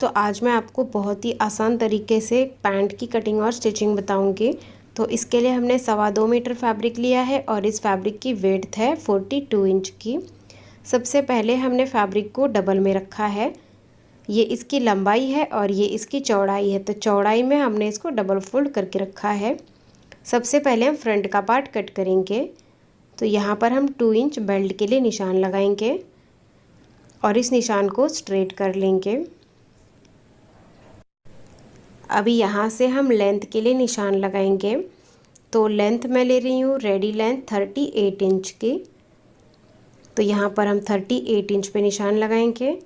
तो आज मैं आपको बहुत ही आसान तरीके से पैंट की कटिंग और स्टिचिंग बताऊंगी। तो इसके लिए हमने 2.25 मीटर फैब्रिक लिया है और इस फैब्रिक की विड्थ है 42 इंच की। सबसे पहले हमने फैब्रिक को डबल में रखा है। ये इसकी लंबाई है और ये इसकी चौड़ाई है, तो चौड़ाई में हमने इसको डबल फोल्ड करके रखा है। सबसे पहले हम फ्रंट का पार्ट कट करेंगे। तो यहाँ पर हम 2 इंच बेल्ट के लिए निशान लगाएंगे और इस निशान को स्ट्रेट कर लेंगे। अभी यहाँ से हम लेंथ के लिए निशान लगाएंगे। तो लेंथ मैं ले रही हूँ रेडी लेंथ 38 इंच की। तो यहाँ पर हम 38 इंच पे निशान लगाएंगे।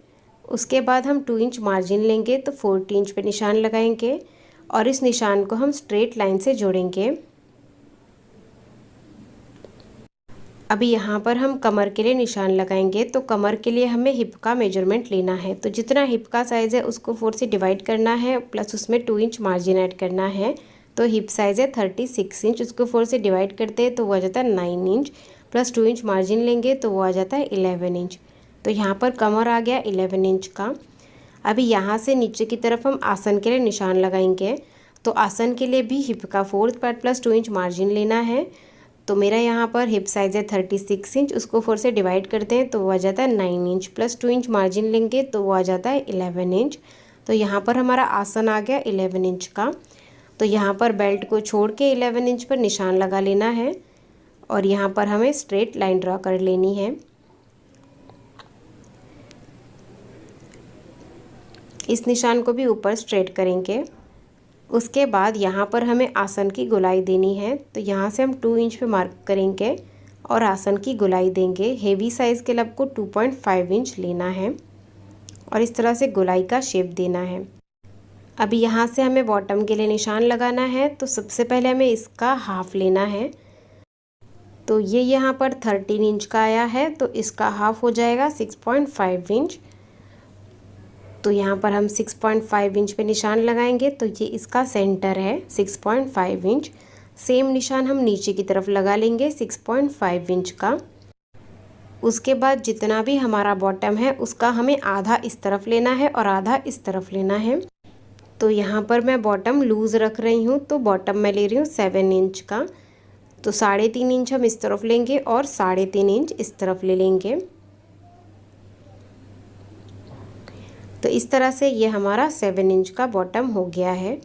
उसके बाद हम 2 इंच मार्जिन लेंगे तो 40 इंच पे निशान लगाएंगे और इस निशान को हम स्ट्रेट लाइन से जोड़ेंगे। अभी यहाँ पर हम कमर के लिए निशान लगाएंगे। तो कमर के लिए हमें हिप का मेजरमेंट लेना है। तो जितना हिप का साइज़ है उसको 4 से डिवाइड करना है, प्लस उसमें 2 इंच मार्जिन ऐड करना है। तो हिप साइज़ है 36 इंच, उसको 4 से डिवाइड करते हैं तो वो आ जाता है 9 इंच, प्लस 2 इंच मार्जिन लेंगे तो वो आ जाता है 11 इंच। तो यहाँ पर कमर आ गया 11 इंच का। अभी यहाँ से नीचे की तरफ हम आसन के लिए निशान लगाएंगे। तो आसन के लिए भी हिप का 4th part plus 2 inch margin लेना है। तो मेरा यहाँ पर हिप साइज़ है 36 इंच, उसको 4 से डिवाइड करते हैं तो वो आ जाता है 9 इंच, प्लस 2 इंच मार्जिन लेंगे तो वो आ जाता है 11 इंच। तो यहाँ पर हमारा आसन आ गया 11 इंच का। तो यहाँ पर बेल्ट को छोड़ के 11 इंच पर निशान लगा लेना है और यहाँ पर हमें स्ट्रेट लाइन ड्रा कर लेनी है। इस निशान को भी ऊपर स्ट्रेट करेंगे। उसके बाद यहाँ पर हमें आसन की गोलाई देनी है। तो यहाँ से हम 2 इंच पे मार्क करेंगे और आसन की गोलाई देंगे। हेवी साइज़ के लब को 2.5 इंच लेना है और इस तरह से गोलाई का शेप देना है। अभी यहाँ से हमें बॉटम के लिए निशान लगाना है। तो सबसे पहले हमें इसका हाफ लेना है। तो ये यहाँ पर 13 इंच का आया है, तो इसका हाफ हो जाएगा 6.5 इंच। तो यहाँ पर हम 6.5 इंच पे निशान लगाएंगे। तो ये इसका सेंटर है 6.5 इंच। सेम निशान हम नीचे की तरफ लगा लेंगे 6.5 इंच का। उसके बाद जितना भी हमारा बॉटम है उसका हमें आधा इस तरफ लेना है और आधा इस तरफ लेना है। तो यहाँ पर मैं बॉटम लूज़ रख रही हूँ, तो बॉटम मैं ले रही हूँ 7 इंच का। तो 3.5 इंच हम इस तरफ लेंगे और 3.5 इंच इस तरफ ले लेंगे। तो इस तरह से ये हमारा 7 इंच का बॉटम हो गया है।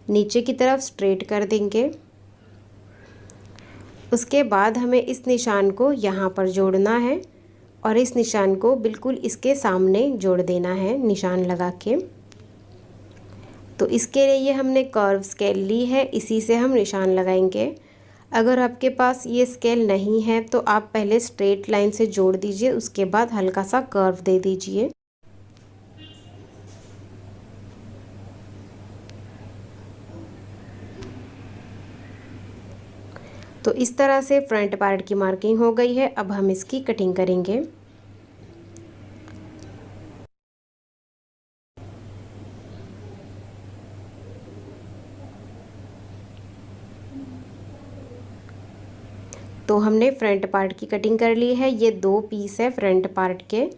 नीचे की तरफ स्ट्रेट कर देंगे। उसके बाद हमें इस निशान को यहाँ पर जोड़ना है और इस निशान को बिल्कुल इसके सामने जोड़ देना है निशान लगा के। तो इसके लिए ये हमने कर्व स्केल ली है, इसी से हम निशान लगाएंगे। अगर आपके पास ये स्केल नहीं है तो आप पहले स्ट्रेट लाइन से जोड़ दीजिए, उसके बाद हल्का सा कर्व दे दीजिए। तो इस तरह से फ्रंट पार्ट की मार्किंग हो गई है। अब हम इसकी कटिंग करेंगे। तो हमने फ्रंट पार्ट की कटिंग कर ली है। ये 2 पीस है फ्रंट पार्ट के।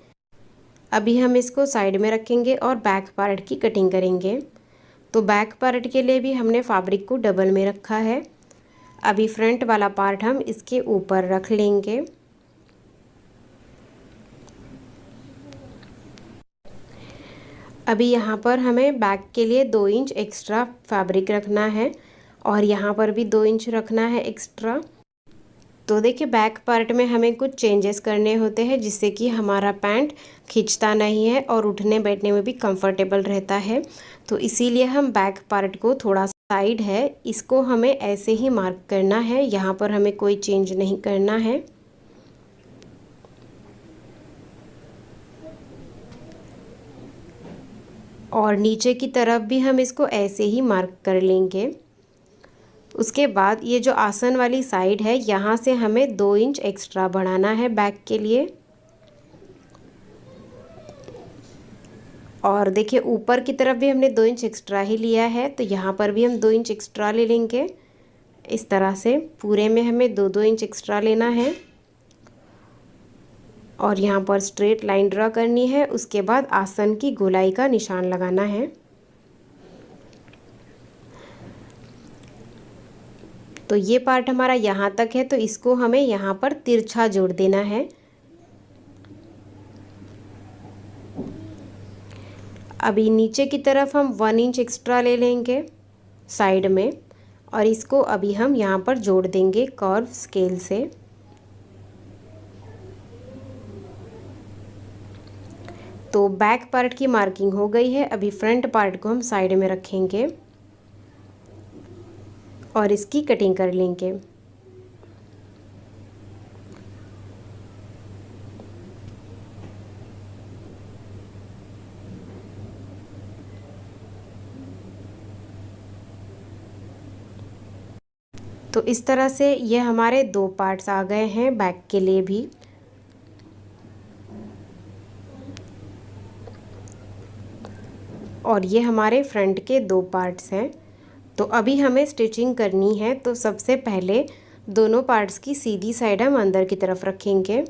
अभी हम इसको साइड में रखेंगे और बैक पार्ट की कटिंग करेंगे। तो बैक पार्ट के लिए भी हमने फैब्रिक को डबल में रखा है। अभी फ्रंट वाला पार्ट हम इसके ऊपर रख लेंगे। अभी यहाँ पर हमें बैक के लिए 2 इंच एक्स्ट्रा फैब्रिक रखना है और यहाँ पर भी 2 इंच रखना है एक्स्ट्रा। तो देखिए बैक पार्ट में हमें कुछ चेंजेस करने होते हैं जिससे कि हमारा पैंट खिंचता नहीं है और उठने बैठने में भी कंफर्टेबल रहता है। तो इसीलिए हम बैक पार्ट को थोड़ा साइड है, इसको हमें ऐसे ही मार्क करना है। यहाँ पर हमें कोई चेंज नहीं करना है। और नीचे की तरफ भी हम इसको ऐसे ही मार्क कर लेंगे। उसके बाद ये जो आसन वाली साइड है यहाँ से हमें 2 इंच एक्स्ट्रा बढ़ाना है बैक के लिए। और देखिए ऊपर की तरफ भी हमने 2 इंच एक्स्ट्रा ही लिया है, तो यहाँ पर भी हम 2 इंच एक्स्ट्रा ले लेंगे। इस तरह से पूरे में हमें 2-2 इंच एक्स्ट्रा लेना है। और यहाँ पर स्ट्रेट लाइन ड्रा करनी है। उसके बाद आसन की गोलाई का निशान लगाना है। तो ये पार्ट हमारा यहाँ तक है, तो इसको हमें यहाँ पर तिरछा जोड़ देना है। अभी नीचे की तरफ हम 1 इंच एक्स्ट्रा ले लेंगे साइड में, और इसको अभी हम यहाँ पर जोड़ देंगे कर्व स्केल से। तो बैक पार्ट की मार्किंग हो गई है। अभी फ्रंट पार्ट को हम साइड में रखेंगे और इसकी कटिंग कर लेंगे। तो इस तरह से ये हमारे 2 पार्ट्स आ गए हैं बैक के लिए भी। और ये हमारे फ्रंट के 2 पार्ट्स हैं। तो अभी हमें स्टिचिंग करनी है। तो सबसे पहले दोनों पार्ट्स की सीधी साइड हम अंदर की तरफ रखेंगे,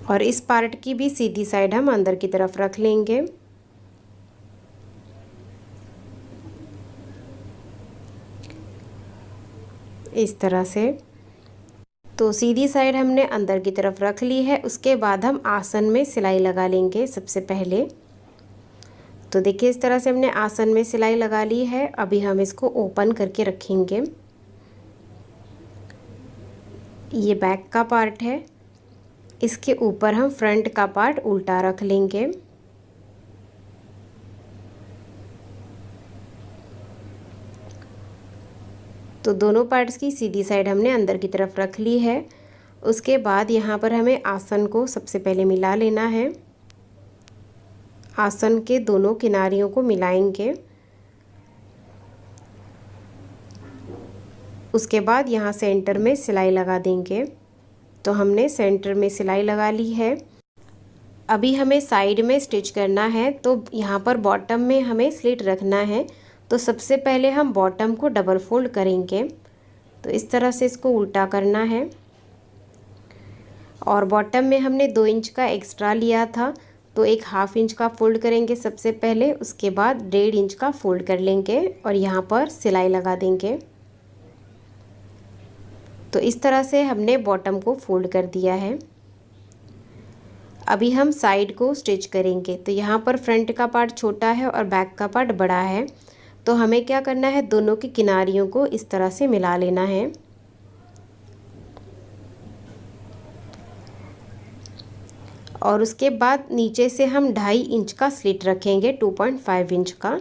और इस पार्ट की भी सीधी साइड हम अंदर की तरफ रख लेंगे। इस तरह से। तो सीधी साइड हमने अंदर की तरफ रख ली है। उसके बाद हम आसन में सिलाई लगा लेंगे सबसे पहले। तो देखिए इस तरह से हमने आसन में सिलाई लगा ली है। अभी हम इसको ओपन करके रखेंगे। ये बैक का पार्ट है, इसके ऊपर हम फ्रंट का पार्ट उल्टा रख लेंगे। तो दोनों पार्ट्स की सीधी साइड हमने अंदर की तरफ रख ली है। उसके बाद यहाँ पर हमें आसन को सबसे पहले मिला लेना है। आसन के दोनों किनारियों को मिलाएंगे। उसके बाद यहाँ सेंटर में सिलाई लगा देंगे। तो हमने सेंटर में सिलाई लगा ली है। अभी हमें साइड में स्टिच करना है। तो यहाँ पर बॉटम में हमें स्लिट रखना है। तो सबसे पहले हम बॉटम को डबल फोल्ड करेंगे। तो इस तरह से इसको उल्टा करना है। और बॉटम में हमने 2 इंच का एक्स्ट्रा लिया था, तो एक 1/2 इंच का फोल्ड करेंगे सबसे पहले। उसके बाद 1.5 इंच का फोल्ड कर लेंगे और यहाँ पर सिलाई लगा देंगे। तो इस तरह से हमने बॉटम को फोल्ड कर दिया है। अभी हम साइड को स्टिच करेंगे। तो यहाँ पर फ्रंट का पार्ट छोटा है और बैक का पार्ट बड़ा है। तो हमें क्या करना है, दोनों की किनारियों को इस तरह से मिला लेना है। और उसके बाद नीचे से हम 2.5 इंच का स्लिट रखेंगे, 2.5 इंच का।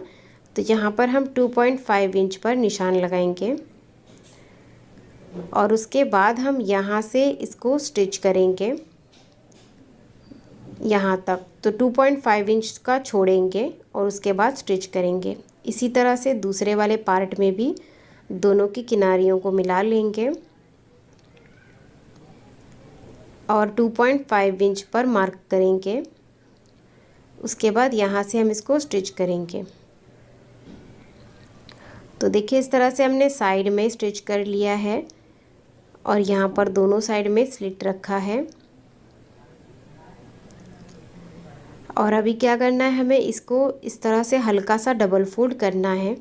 तो यहाँ पर हम 2.5 इंच पर निशान लगाएंगे और उसके बाद हम यहाँ से इसको स्टिच करेंगे यहाँ तक। तो 2.5 इंच का छोड़ेंगे और उसके बाद स्टिच करेंगे। इसी तरह से दूसरे वाले पार्ट में भी दोनों की किनारियों को मिला लेंगे और 2.5 इंच पर मार्क करेंगे। उसके बाद यहाँ से हम इसको स्टिच करेंगे। तो देखिए इस तरह से हमने साइड में स्टिच कर लिया है और यहाँ पर दोनों साइड में स्लिट रखा है। और अभी क्या करना है, हमें इसको इस तरह से हल्का सा डबल फोल्ड करना है।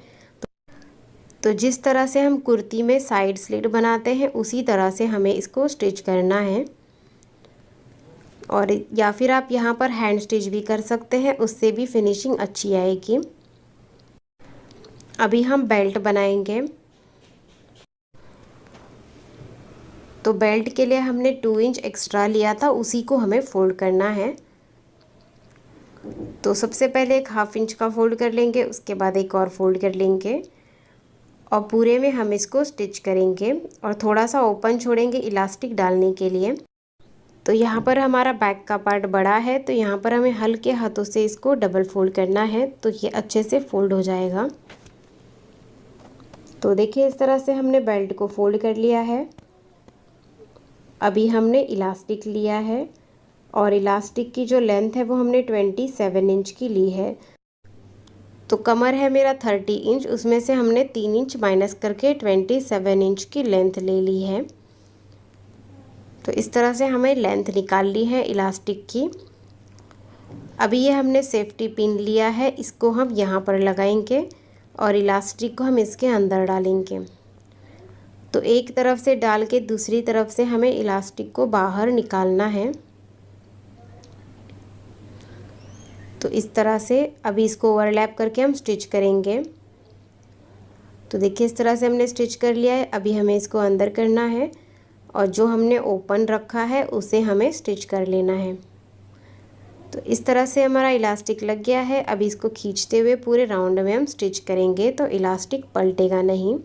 तो जिस तरह से हम कुर्ती में साइड स्लिट बनाते हैं उसी तरह से हमें इसको स्टिच करना है। और या फिर आप यहाँ पर हैंड स्टिच भी कर सकते हैं, उससे भी फिनिशिंग अच्छी आएगी। अभी हम बेल्ट बनाएंगे। तो बेल्ट के लिए हमने 2 इंच एक्स्ट्रा लिया था, उसी को हमें फोल्ड करना है। तो सबसे पहले एक 1/2 इंच का फोल्ड कर लेंगे, उसके बाद एक और फोल्ड कर लेंगे और पूरे में हम इसको स्टिच करेंगे और थोड़ा सा ओपन छोड़ेंगे इलास्टिक डालने के लिए। तो यहाँ पर हमारा बैक का पार्ट बड़ा है, तो यहाँ पर हमें हल्के हाथों से इसको डबल फोल्ड करना है, तो ये अच्छे से फोल्ड हो जाएगा। तो देखिए इस तरह से हमने बेल्ट को फोल्ड कर लिया है। अभी हमने इलास्टिक लिया है और इलास्टिक की जो लेंथ है वो हमने 27 इंच की ली है। तो कमर है मेरा 30 इंच, उसमें से हमने 3 इंच माइनस करके 27 इंच की लेंथ ले ली है। तो इस तरह से हमें लेंथ निकाल ली है इलास्टिक की। अभी ये हमने सेफ्टी पिन लिया है, इसको हम यहाँ पर लगाएंगे और इलास्टिक को हम इसके अंदर डालेंगे। तो एक तरफ से डाल के दूसरी तरफ से हमें इलास्टिक को बाहर निकालना है। तो इस तरह से अभी इसको ओवरलैप करके हम स्टिच करेंगे। तो देखिए इस तरह से हमने स्टिच कर लिया है। अभी हमें इसको अंदर करना है और जो हमने ओपन रखा है उसे हमें स्टिच कर लेना है। तो इस तरह से हमारा इलास्टिक लग गया है। अभी इसको खींचते हुए पूरे राउंड में हम स्टिच करेंगे तो इलास्टिक पलटेगा नहीं।